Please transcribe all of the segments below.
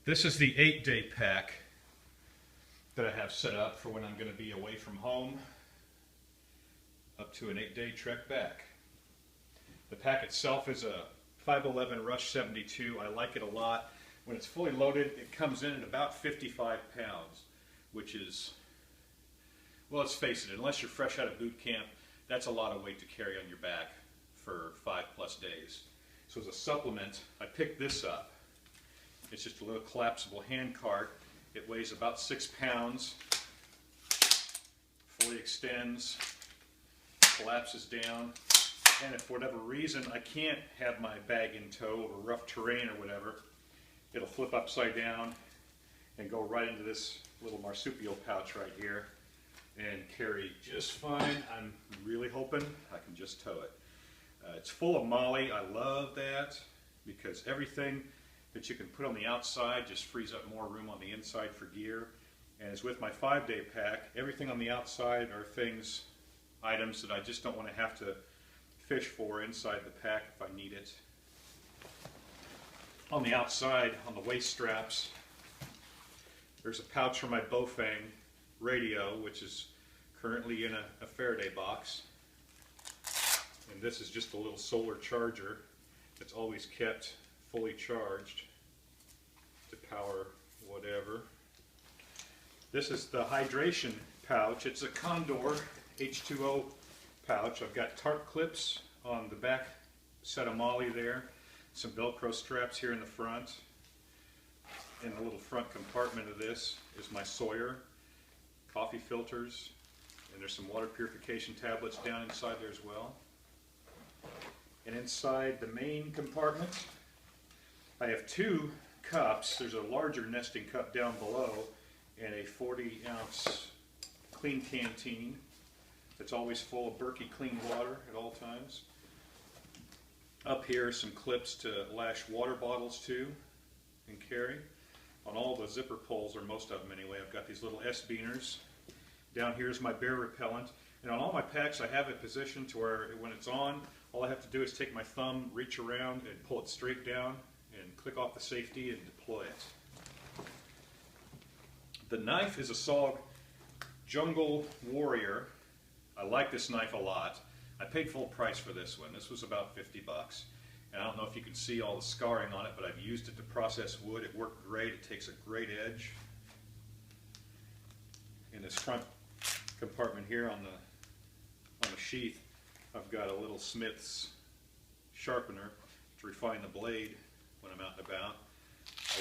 This is the 8-day pack that I have set up for when I'm going to be away from home, up to an 8-day trek back. The pack itself is a 511 Rush 72. I like it a lot. When it's fully loaded, it comes in at about 55 pounds, which is, well, let's face it, unless you're fresh out of boot camp, that's a lot of weight to carry on your back for 5+ days. So as a supplement, I picked this up. It's just a little collapsible hand cart. It weighs about 6 pounds, fully extends, collapses down, and if for whatever reason I can't have my bag in tow over rough terrain or whatever, it'll flip upside down and go right into this little marsupial pouch right here and carry just fine. I'm really hoping I can just tow it. It's full of molly. I love that because everything that you can put on the outside just frees up more room on the inside for gear. And as with my 5-day pack, everything on the outside are items that I just don't want to have to fish for inside the pack if I need it. On the outside, on the waist straps, there's a pouch for my Bofang radio, which is currently in a Faraday box. And this is just a little solar charger that's always kept fully charged to power whatever. This is the hydration pouch. It's a Condor H2O pouch. I've got tarp clips on the back set of molly there, some Velcro straps here in the front. In the little front compartment of this is my Sawyer, coffee filters, and there's some water purification tablets down inside there as well. And inside the main compartment, I have 2 cups. There's a larger nesting cup down below and a 40-ounce clean canteen that's always full of Berkey clean water at all times. Up here, some clips to lash water bottles to and carry. On all the zipper pulls, or most of them anyway, I've got these little S-beaners. Down here is my bear repellent. And on all my packs, I have it positioned to where when it's on, all I have to do is take my thumb, reach around, and pull it straight down, and click off the safety and deploy it. The knife is a SOG Jungle Warrior. I like this knife a lot. I paid full price for this one. This was about 50 bucks. And I don't know if you can see all the scarring on it, but I've used it to process wood. It worked great. It takes a great edge. In this front compartment here on the sheath, I've got a little Smith's sharpener to refine the blade when I'm out and about.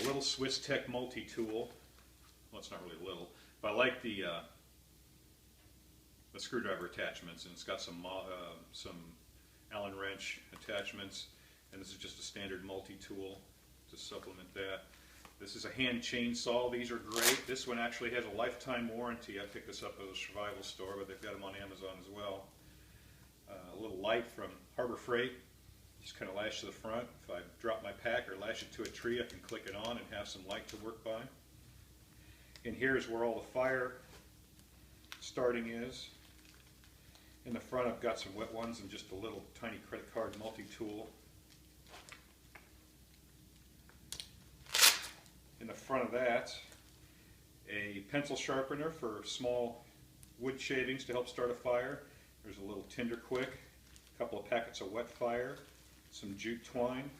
A little Swiss Tech multi-tool. Well, it's not really little, but I like the screwdriver attachments, and it's got some Allen wrench attachments, and this is just a standard multi-tool to supplement that. This is a hand chainsaw. These are great. This one actually has a lifetime warranty. I picked this up at a survival store, but they've got them on Amazon as well. A little light from Harbor Freight. Just kind of lash to the front. If I drop my pack or lash it to a tree, I can click it on and have some light to work by. And here's where all the fire starting is. In the front, I've got some wet ones and just a little tiny credit card multi-tool. In the front of that, a pencil sharpener for small wood shavings to help start a fire. There's a little tinder quick, a couple of packets of wet fire, some jute twine.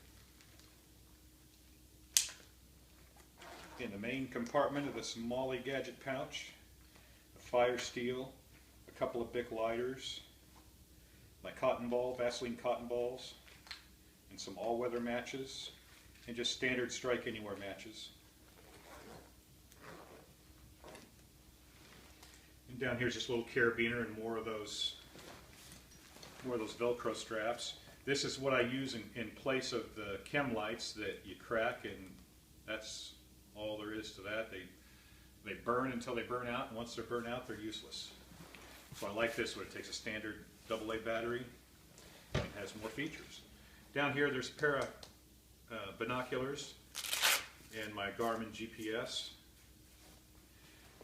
In the main compartment of this Molly gadget pouch, a fire steel, a couple of Bic lighters, my cotton ball, Vaseline cotton balls, and some all-weather matches, and just standard strike anywhere matches. And down here's just a little carabiner and more of those Velcro straps. This is what I use in place of the chem lights that you crack, and that's all there is to that. They burn until they burn out, and once they're burnt out, they're useless. So I like this one. It takes a standard AA battery and it has more features. Down here there's a pair of binoculars and my Garmin GPS.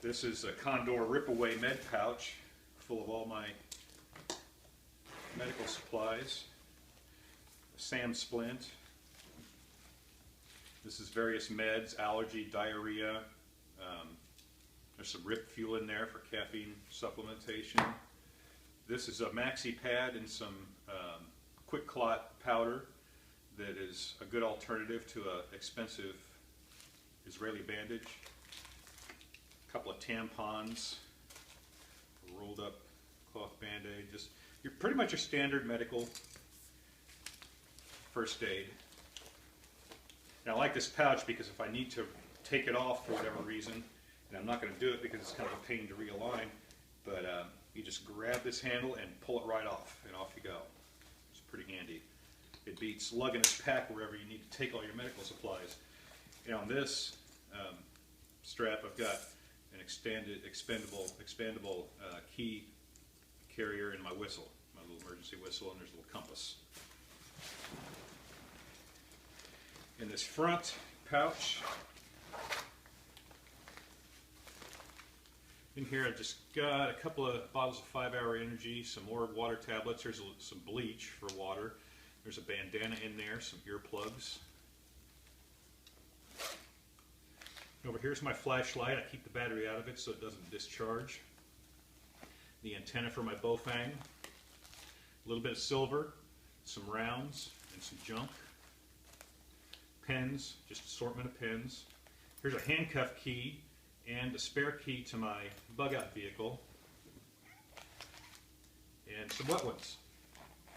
This is a Condor Rip-Away med pouch full of all my medical supplies. A SAM splint, This is various meds, allergy, diarrhea. There's some Rip Fuel in there for caffeine supplementation. This is a maxi pad and some quick clot powder that is a good alternative to an expensive Israeli bandage. A couple of tampons, a rolled up cloth band-aid. Just pretty much your standard medical first aid. Now I like this pouch because if I need to take it off for whatever reason, and I'm not going to do it because it's kind of a pain to realign, but you just grab this handle and pull it right off, and off you go. It's pretty handy. It beats lugging this pack wherever you need to take all your medical supplies. And on this strap, I've got an expandable key carrier and my whistle, my little emergency whistle, and there's a little compass. In this front pouch, in here I just got a couple of bottles of 5-Hour Energy, some more water tablets, there's some bleach for water, there's a bandana in there, some earplugs. Over here's my flashlight. I keep the battery out of it so it doesn't discharge. The antenna for my Bofang, a little bit of silver, some rounds, and some junk. Pens, just assortment of pens. Here's a handcuff key and a spare key to my bug out vehicle. And some wet ones. I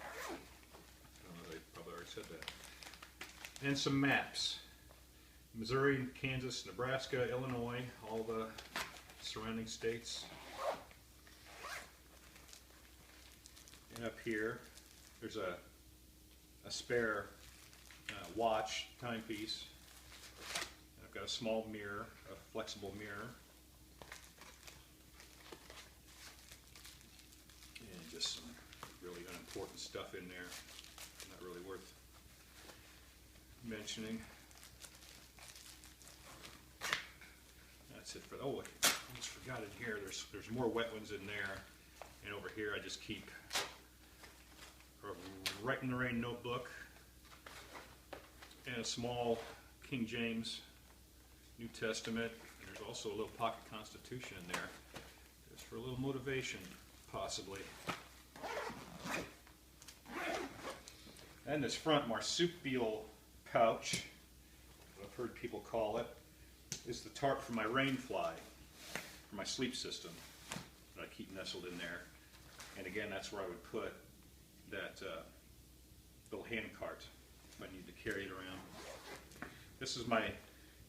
don't know, they probably already said that. And some maps. Missouri, Kansas, Nebraska, Illinois, all the surrounding states. And up here, there's a spare watch timepiece. I've got a small mirror, a flexible mirror. And just some really unimportant stuff in there, not really worth mentioning. That's it for, oh, I almost forgot it here. There's more wet ones in there. And over here I just keep a Write in the Rain notebook and a small King James New Testament. And there's also a little pocket Constitution in there, just for a little motivation, possibly. And this front marsupial pouch, I've heard people call it, is the tarp for my rain fly, for my sleep system that I keep nestled in there. And again, that's where I would put that little hand cart if I need to carry it around. This is my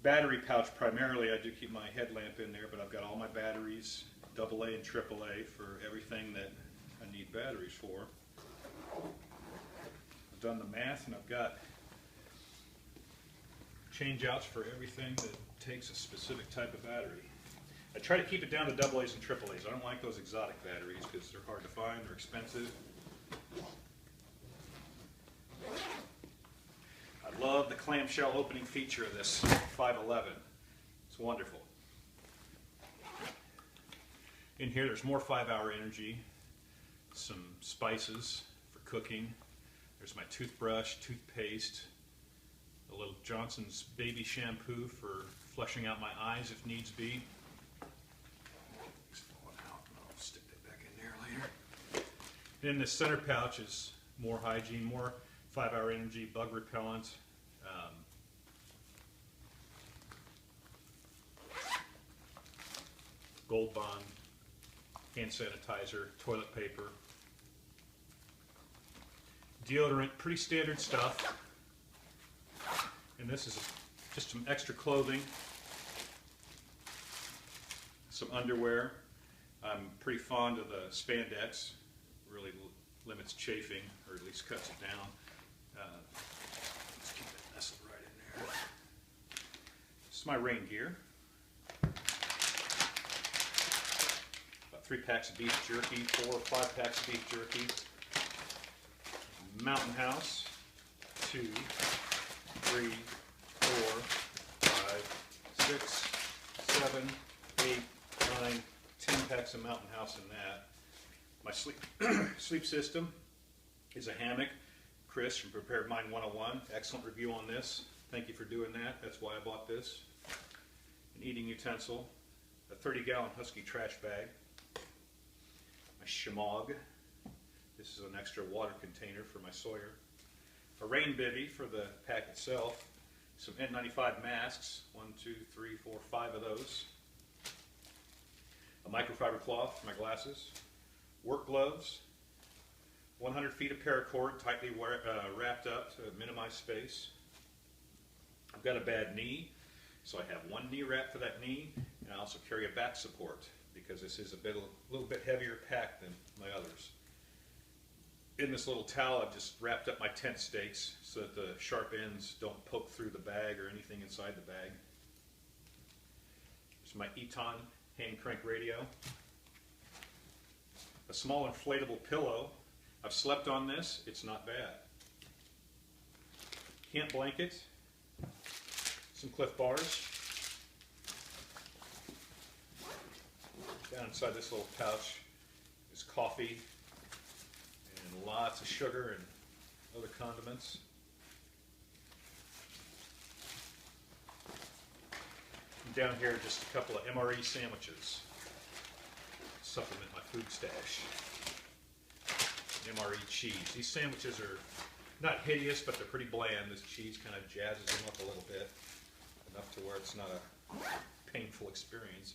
battery pouch primarily. I do keep my headlamp in there, but I've got all my batteries, AA and AAA, for everything that I need batteries for. I've done the math and I've got change outs for everything that takes a specific type of battery. I try to keep it down to AA's and AAA's. I don't like those exotic batteries because they're hard to find, they're expensive. I love the clamshell opening feature of this 511. It's wonderful. In here there's more 5-Hour Energy, some spices for cooking. There's my toothbrush, toothpaste, a little Johnson's baby shampoo for flushing out my eyes if needs be. It's falling out. I'll stick that back in there later. In the center pouch is more hygiene, more 5-Hour Energy, bug repellent, Gold Bond, hand sanitizer, toilet paper, deodorant, pretty standard stuff. And this is just some extra clothing, some underwear. I'm pretty fond of the spandex. Really limits chafing, or at least cuts it down. Let's keep that nestled right in there. This is my rain gear. About 3 packs of beef jerky, 4 or 5 packs of beef jerky. Mountain House, 2, 3, 4, 5, 6, 7, 8, 9, 10 packs of Mountain House in that. My sleep system is a hammock. Chris from Prepared Mind 101, excellent review on this. Thank you for doing that. That's why I bought this. An eating utensil, a 30-gallon Husky trash bag, my shemagh. This is an extra water container for my Sawyer. A rain bivvy for the pack itself. Some N95 masks, 1, 2, 3, 4, 5 of those. A microfiber cloth for my glasses. Work gloves. 100 feet of paracord tightly wrapped up to minimize space. I've got a bad knee, so I have one knee wrap for that knee, and I also carry a back support because this is a little bit heavier pack than my others. In this little towel, I've just wrapped up my tent stakes so that the sharp ends don't poke through the bag or anything inside the bag. There's my Eton hand crank radio. A small inflatable pillow. I've slept on this, it's not bad. Camp blanket. Some Cliff Bars. Down inside this little pouch is coffee and lots of sugar and other condiments. And down here, just a couple of MRE sandwiches. Supplement my food stash. MRE cheese. These sandwiches are not hideous, but they're pretty bland. This cheese kind of jazzes them up a little bit, enough to where it's not a painful experience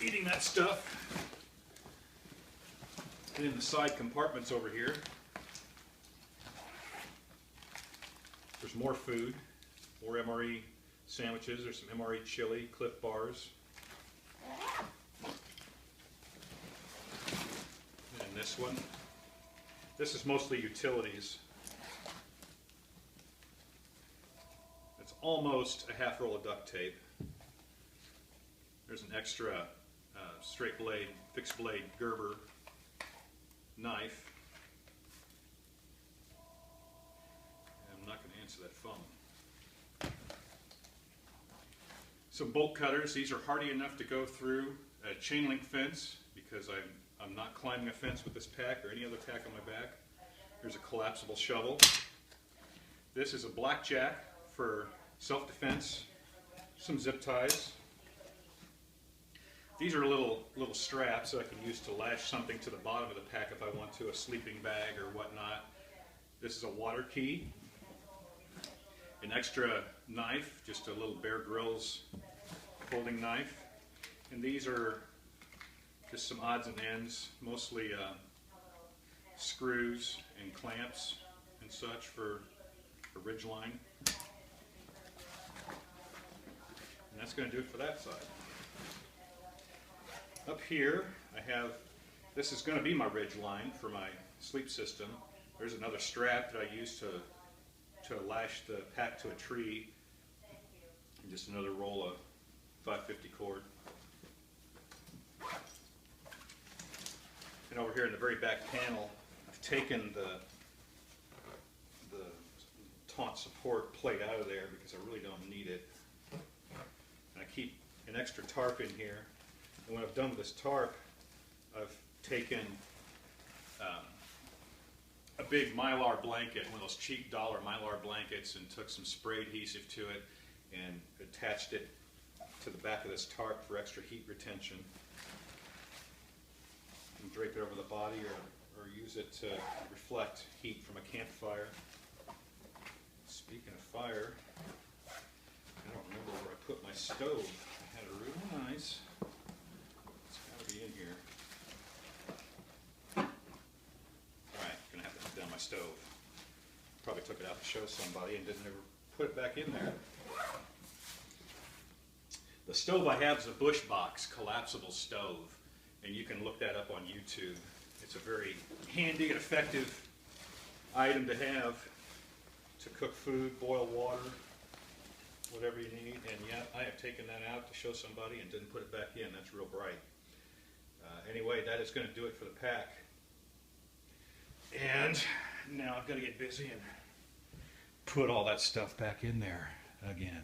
eating that stuff. And in the side compartments over here, there's more food, more MRE sandwiches. There's some MRE chili, Cliff Bars. And this one. This is mostly utilities. It's almost a half roll of duct tape. There's an extra straight blade, fixed blade Gerber knife. And I'm not going to answer that phone. Some bolt cutters. These are hardy enough to go through a chain link fence because I'm not climbing a fence with this pack or any other pack on my back. There's a collapsible shovel. This is a blackjack for self-defense. Some zip ties. These are little straps that I can use to lash something to the bottom of the pack if I want to, a sleeping bag or whatnot. This is a water key. An extra knife, just a little Bear Grylls folding knife. And these are just some odds and ends, mostly screws and clamps and such for ridgeline. And that's going to do it for that side. Up here I have, this is going to be my ridgeline for my sleep system. There's another strap that I use to lash the pack to a tree. And just another roll of 550 cord. And over here in the very back panel, I've taken the taunt support plate out of there because I really don't need it. And I keep an extra tarp in here. And when I've done with this tarp, I've taken a big Mylar blanket, one of those cheap dollar Mylar blankets, and took some spray adhesive to it and attached it to the back of this tarp for extra heat retention. You can drape it over the body or use it to reflect heat from a campfire. Speaking of fire, I don't remember where I put my stove. I had it real nice. It's got to be in here. Alright, gonna have to put down my stove. Probably took it out to show somebody and didn't ever put it back in there. The stove I have is a Bushbox Collapsible Stove, and you can look that up on YouTube. It's a very handy and effective item to have to cook food, boil water, whatever you need. And yet I have taken that out to show somebody and didn't put it back in. That's real bright. Anyway, that is going to do it for the pack. And now I've got to get busy and put all that stuff back in there again.